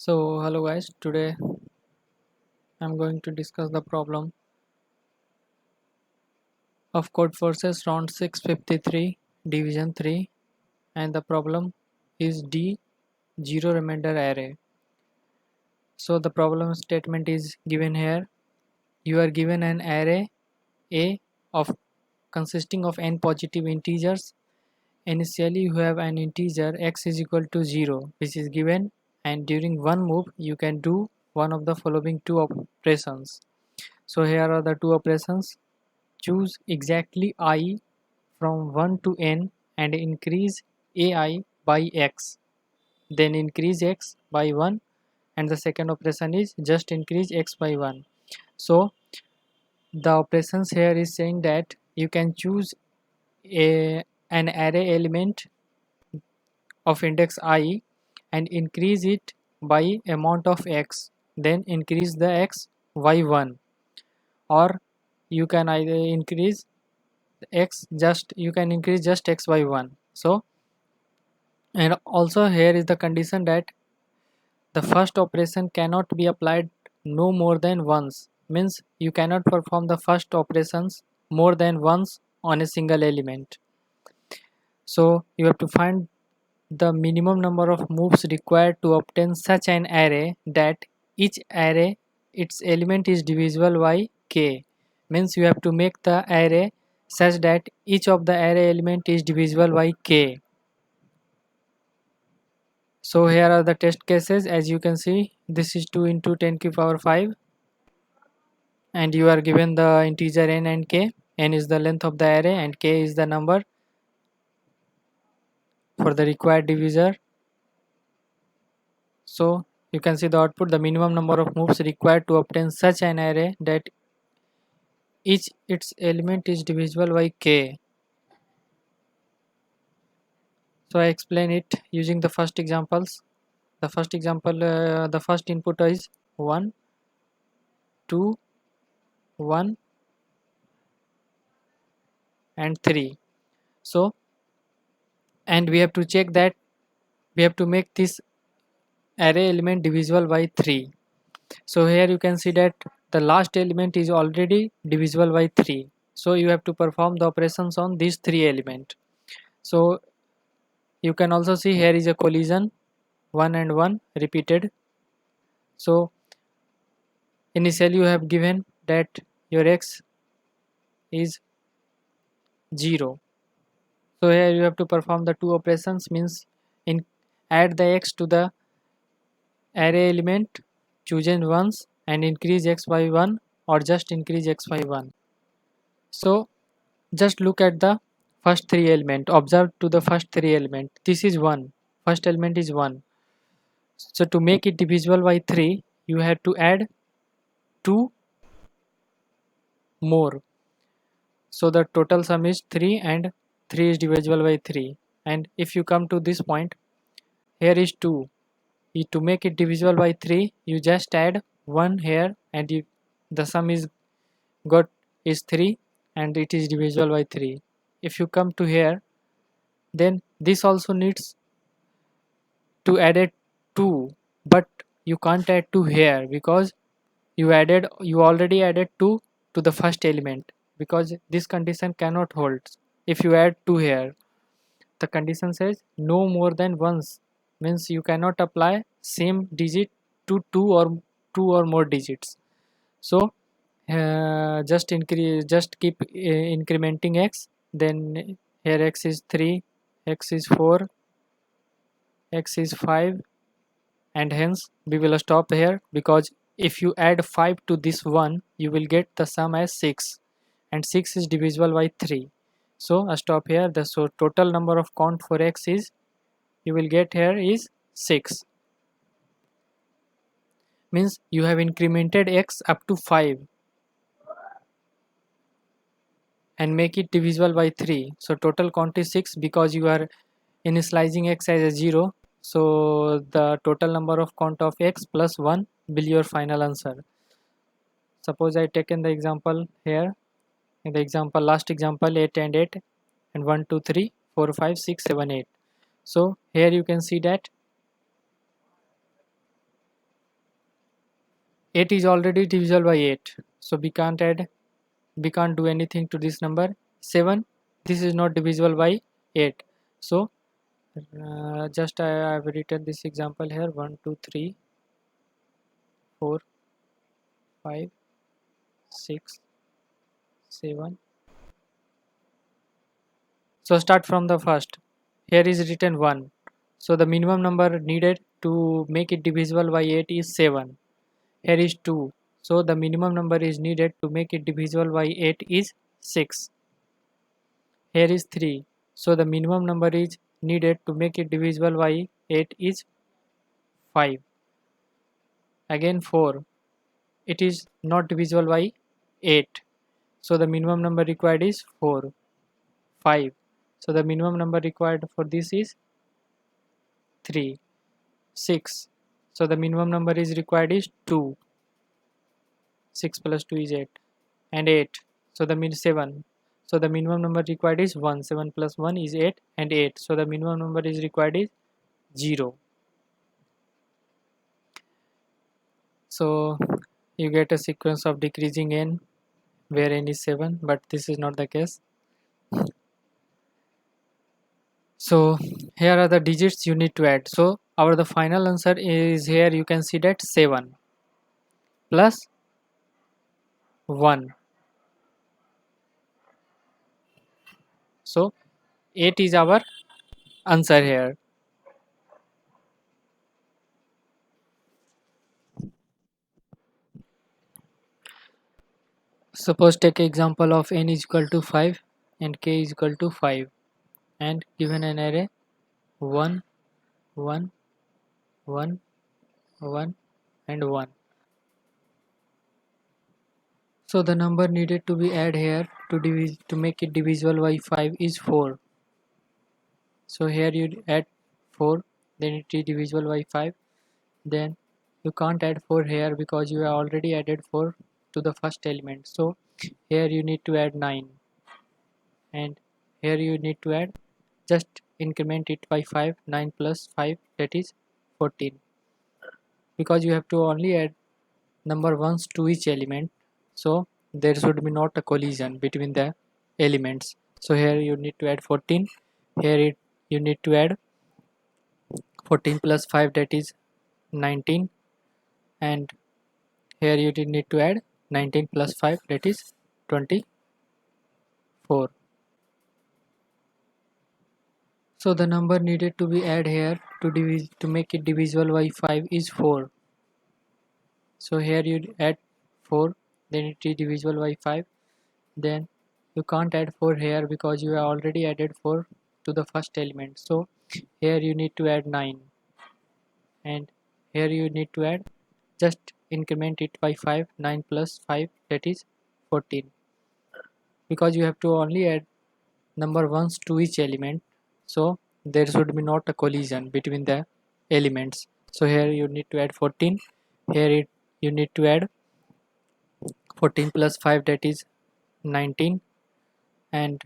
So hello guys, today I'm going to discuss the problem of Codeforces round 653 division 3, and the problem is D zero remainder array. So the problem statement is given here. You are given an array A of consisting of n positive integers. Initially you have an integer x is equal to 0 which is given, and during one move you can do one of the following two operations. So here are the two operations. Choose exactly I from 1 to n and increase ai by x, then increase x by 1, and the second operation is just increase x by 1. So the operations here is saying that you can choose an array element of index I and increase it by amount of x, then increase the x by 1, or you can either increase you can increase just x by 1. So, and also here is the condition that the first operation cannot be applied no more than once, means you cannot perform the first operations more than once on a single element. So you have to find the minimum number of moves required to obtain such an array that each array its element is divisible by k, means you have to make the array such that each of the array element is divisible by k. So here are the test cases. As you can see, this is 2 into 10 to the power 5, and you are given the integer n and k. N is the length of the array and k is the number for the required divisor. So you can see the output. The minimum number of moves required to obtain such an array that each its element is divisible by k. So I explain it using the first examples. The first example, the first input is 1, 2, 1 and 3. So, and we have to check that we have to make this array element divisible by 3. So here you can see that the last element is already divisible by 3. So you have to perform the operations on these 3 elements. So you can also see here is a collision, 1 and 1 repeated. So initially you have given that your x is 0. So here you have to perform the two operations, means in add the x to the array element chosen once and increase x by 1, or just increase x by 1. So just look at the first three element. Observe to the first three element. This is 1. First element is 1. So to make it divisible by 3, you have to add 2 more. So the total sum is 3 and 3 is divisible by 3. And if you come to this point, here is 2. To make it divisible by 3, you just add 1 here, and the sum is got is 3 and it is divisible by 3. If you come to here, then this also needs to add it 2, but you can't add 2 here because you already added 2 to the first element, because this condition cannot hold if you add 2 here. The condition says no more than once, means you cannot apply same digit to two or more digits. So just keep incrementing x, then here x is 3, x is 4, x is 5, and hence we will stop here, because if you add 5 to this one you will get the sum as 6, and 6 is divisible by 3. So I stop here. So total number of count for x is, you will get here is 6, means you have incremented x up to 5 and make it divisible by 3. So total count is 6 because you are initializing x as a 0. So the total number of count of x plus 1 will be your final answer. Suppose I taken the example here. In the example, last example, 8 and 8 and 1 2 3 4 5 6 7 8. So here you can see that 8 is already divisible by 8, so we can't do anything to this number. 7, this is not divisible by 8, so just I have written this example here. 1 2 3 4 5 6 7. So start from the first. Here is written 1, so the minimum number needed to make it divisible by 8 is 7. Here is 2, so the minimum number is needed to make it divisible by 8 is 6. Here is 3, so the minimum number is needed to make it divisible by 8 is 5. Again 4, it is not divisible by 8, so the minimum number required is 4. 5, so the minimum number required for this is 3. 6, so the minimum number is required is 2. 6 plus 2 is 8. And 8, so the 7, so the minimum number required is 1. 7 plus 1 is 8, and 8, so the minimum number is required is 0. So you get a sequence of decreasing n where n is 7, but this is not the case. So here are the digits you need to add. So the final answer is, here you can see that 7 plus 1, so 8 is our answer here. Suppose take example of n is equal to 5 and k is equal to 5, and given an array 1 1 1 1 and 1. So the number needed to be add here to make it divisible by 5 is 4. So here you add 4, then it is divisible by 5. Then you can't add 4 here because you have already added 4 to the first element. So here you need to add 9, and here you need to add, just increment it by 5. 9 plus 5, that is 14, because you have to only add number ones to each element, so there should be not a collision between the elements. So here you need to add 14. Here you need to add 14 plus 5, that is 19, and here you need to add 19 plus 5, that is 24. So the number needed to be add here to make it divisible by 5 is 4. So here you add 4, then it is divisible by 5. Then you can't add 4 here because you have already added 4 to the first element. So here you need to add 9, and here you need to add, just increment it by 5. 9 plus 5, that is 14, because you have to only add number ones to each element, so there should be not a collision between the elements. So here you need to add 14. Here you need to add 14 plus 5, that is 19, and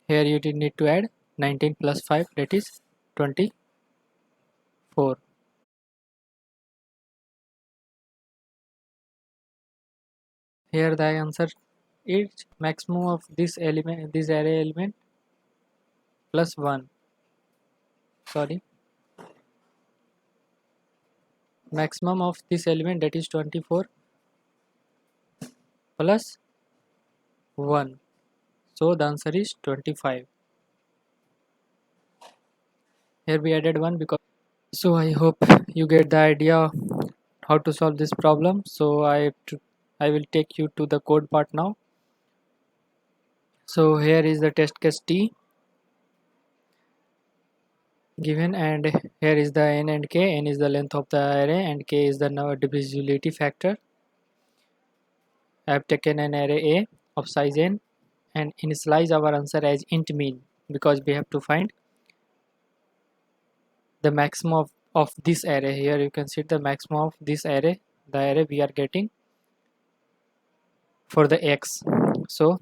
here you need to add 19 plus 5, that is 24. Here the answer is maximum of this element, this array element, plus 1, sorry, maximum of this element, that is 24, plus 1, so the answer is 25. Here we added 1 because, so I hope you get the idea how to solve this problem. So I will take you to the code part now. So here is the test case T given, and here is the n and k. N is the length of the array and k is the divisibility factor. I have taken an array A of size n and initialize our answer as int mean, because we have to find the maximum of this array. Here you can see the maximum of this array, the array we are getting for the x. So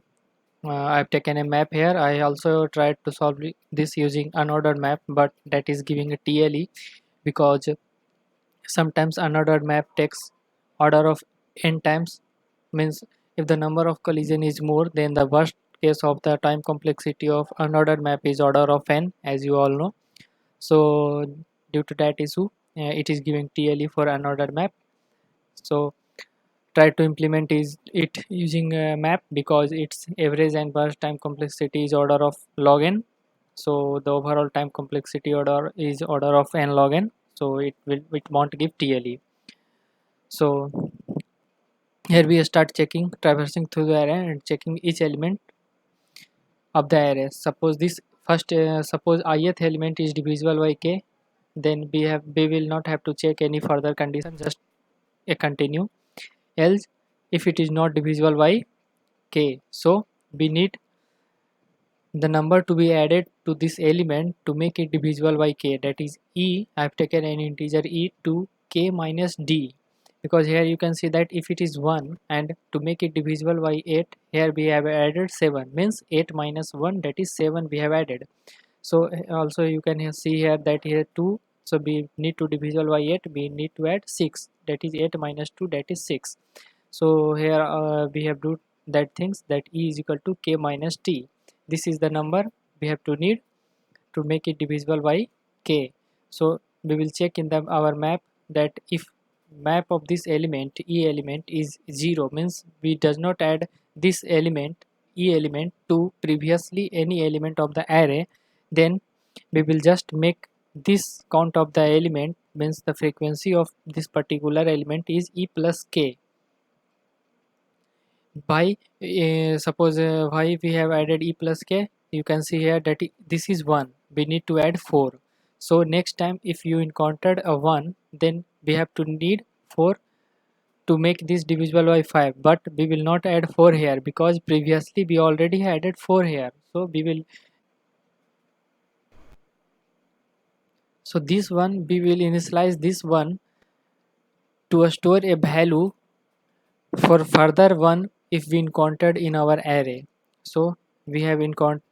I've taken a map here. I also tried to solve this using unordered map, but that is giving a TLE, because sometimes unordered map takes order of n times, means if the number of collision is more, then the worst case of the time complexity of unordered map is order of n, as you all know. So due to that issue, it is giving TLE for unordered map. So try to implement is it using a map, because its average and burst time complexity is order of log n. So the overall time complexity order is order of n log n, so it won't give TLE. So here we start checking, traversing through the array and checking each element of the array. Suppose this first suppose ith element is divisible by k, then we will not have to check any further condition, just a continue. Else if it is not divisible by k, so we need the number to be added to this element to make it divisible by k, that is e. I have taken an integer e to k minus d, because here you can see that if it is 1 and to make it divisible by 8, here we have added 7, means 8 minus 1, that is 7 we have added. So also you can see here that here 2, so we need to divisible by 8, we need to add 6, that is 8 minus 2, that is 6. So here we have do that things, that e is equal to k minus t. This is the number we have to need to make it divisible by k. So we will check in our map that if map of this element e element is 0, means we does not add this element e element to previously any element of the array, then we will just make this count of the element, means the frequency of this particular element is e plus k. By suppose why we have added e plus k, you can see here that this is 1, we need to add 4. So next time if you encountered a 1, then we have to need 4 to make this divisible by 5, but we will not add 4 here because previously we already added 4 here. So we will, so this one we will initialize this one to store a value for further one if we encountered in our array. So we have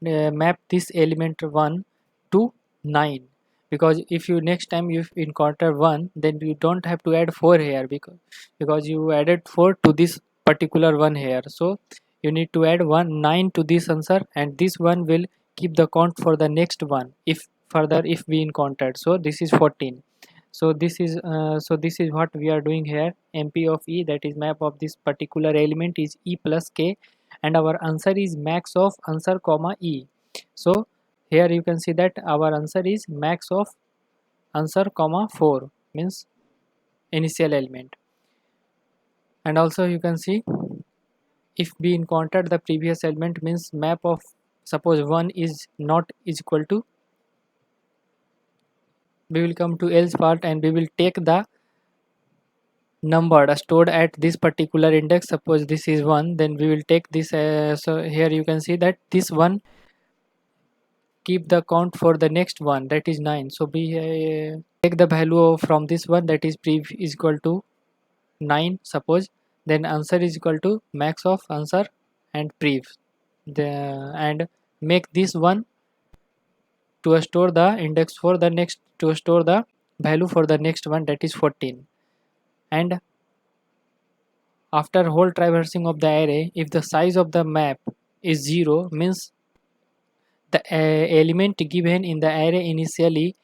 mapped this element 1 to 9, because if you next time you encounter 1, then you don't have to add 4 here, because you added 4 to this particular one here. So you need to add 9 to this answer, and this one will keep the count for the next one if further if we encountered. So this is 14. So this is what we are doing here. MP of e, that is map of this particular element, is e plus k, and our answer is max of answer comma e. So here you can see that our answer is max of answer comma 4, means initial element. And also you can see if we encountered the previous element, means map of suppose 1 is not is equal to, we will come to else part and we will take the number stored at this particular index. Suppose this is 1, then we will take this so here you can see that this one keep the count for the next one, that is 9. So we take the value from this one, that is prev is equal to 9 suppose, then answer is equal to max of answer and prev and make this one to store the index for the next, to store the value for the next one, that is 14. And after whole traversing of the array, if the size of the map is 0, means the element given in the array initially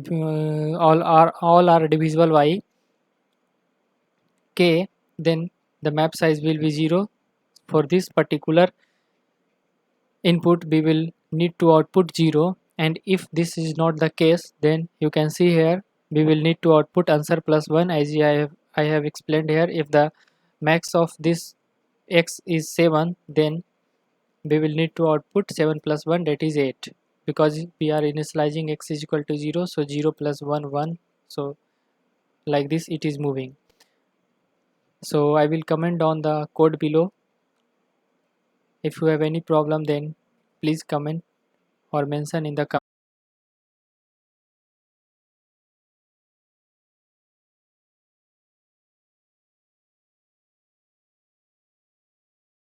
all are divisible by k, then the map size will be 0. For this particular input we will need to output 0, and if this is not the case, then you can see here we will need to output answer plus 1, as I have explained here. If the max of this x is 7, then we will need to output 7 plus 1, that is 8, because we are initializing x is equal to 0. So 0 plus 1 1, so like this it is moving. So I will comment on the code below. If you have any problem, then please comment or mention in the comments.